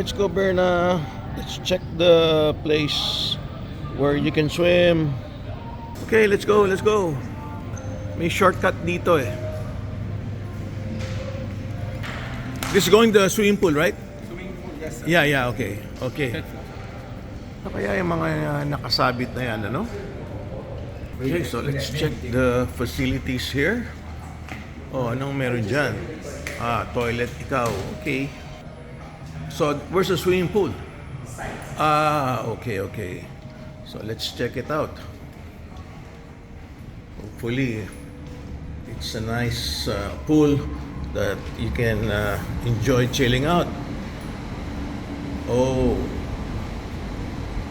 let's go, Berna. Let's check the place where you can swim. Okay, let's go, let's go. May shortcut dito eh. This is going to the swimming pool, right? Swimming pool, yes, sir. Yeah, okay. Okay. Ano kaya yung mga nakasabit na yan, ano? Okay, so let's check the facilities here. Oh, anong meron dyan? Toilet ikaw. Okay. So, where's the swimming pool? Okay. So, let's check it out. Hopefully, it's a nice pool that you can enjoy chilling out. Oh.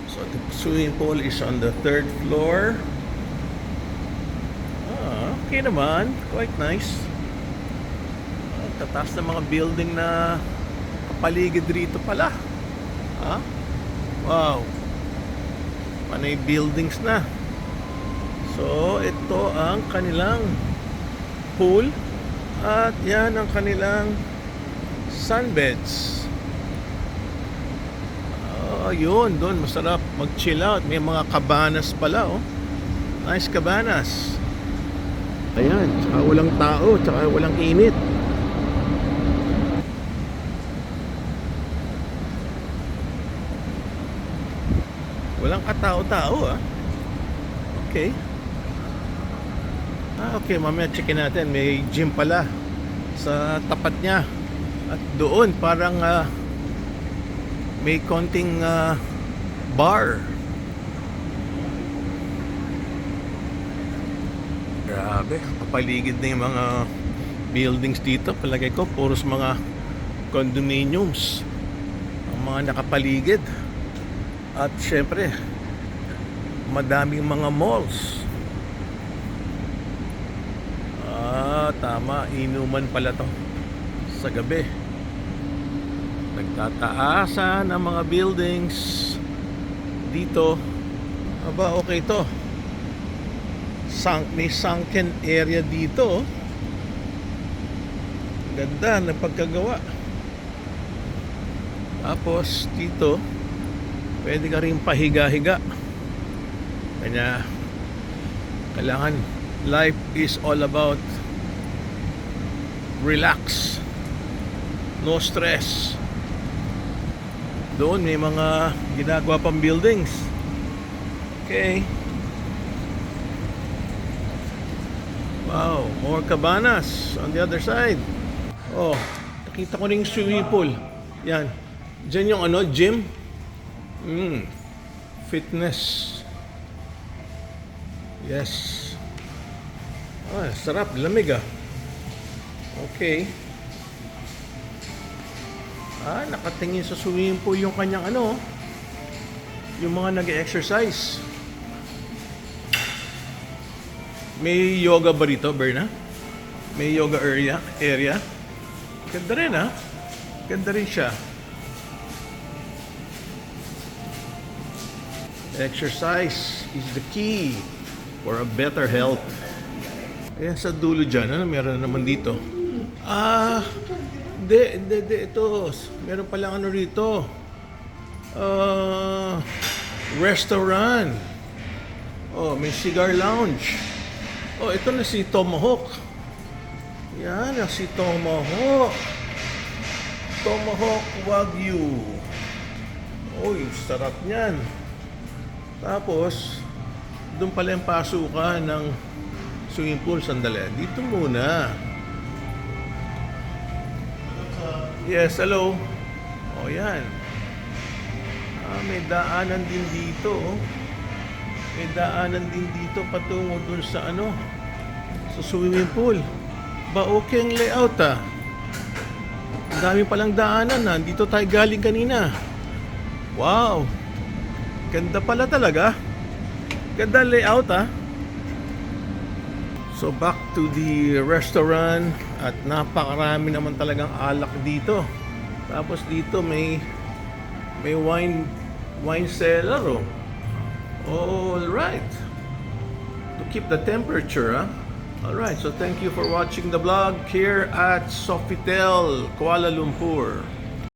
So, the swimming pool is on the 3rd floor. Okay naman. Quite nice. Tataas ng mga building na kapaligid rito pala. Wow. Panay buildings na. So, ito ang kanilang pool. At yan ang kanilang sunbeds. Yun. Doon, masarap mag-chill out. May mga cabanas pala, oh. Nice cabanas. Ayan. Tsaka walang tao. Tsaka walang init. Walang katao-tao, Okay. Okay, mamaya checkin natin. May gym pala sa tapat niya. At doon parang may konting bar. Grabe, kapaligid na yung mga buildings dito. Palagay ko, puros mga condominiums ang mga nakapaligid. At syempre, madaming mga malls. Tama, inuman pala to sa gabi. Nagtataasan ang mga buildings dito. Okay to. May sunken area dito. Ganda ng pagkagawa. Tapos dito pwede ka rin pahiga-higa. Kanya kailangan, life is all about relax, no stress. Doon may mga ginagawa pang buildings. Okay. Wow, more cabanas on the other side. Oh, nakita ko rin yung swimming pool. Yan. Diyan yung gym. Fitness. Yes. Sarap, lamig Okay. Nakatingin sa swimming pool yung kanyang yung mga nag-exercise. May yoga ba rito, Berna? May yoga area? Ganda rin, Ganda rin siya. Exercise is the key for a better health. Ayan sa dulo dyan, meron na naman dito. Ito. Meron palang rito. Restaurant. May cigar lounge. Ito na si Tomahawk. Yan, si Tomahawk. Tomahawk Wagyu. Sarap niyan. Tapos, doon pala yung pasukan ng swimming pool. Sandali. Dito muna. Yes, hello. Yan. May daanan din dito. May daanan din dito patungo doon sa sa swimming pool. Okay ang layout, Ang dami palang daanan, Dito tayo galing kanina. Wow. Ganda pala talaga. Ganda layout, So back to the restaurant. At napakarami naman talagang alak dito. Tapos dito may wine cellar, All right. To keep the temperature, All right. So thank you for watching the vlog here at Sofitel, Kuala Lumpur.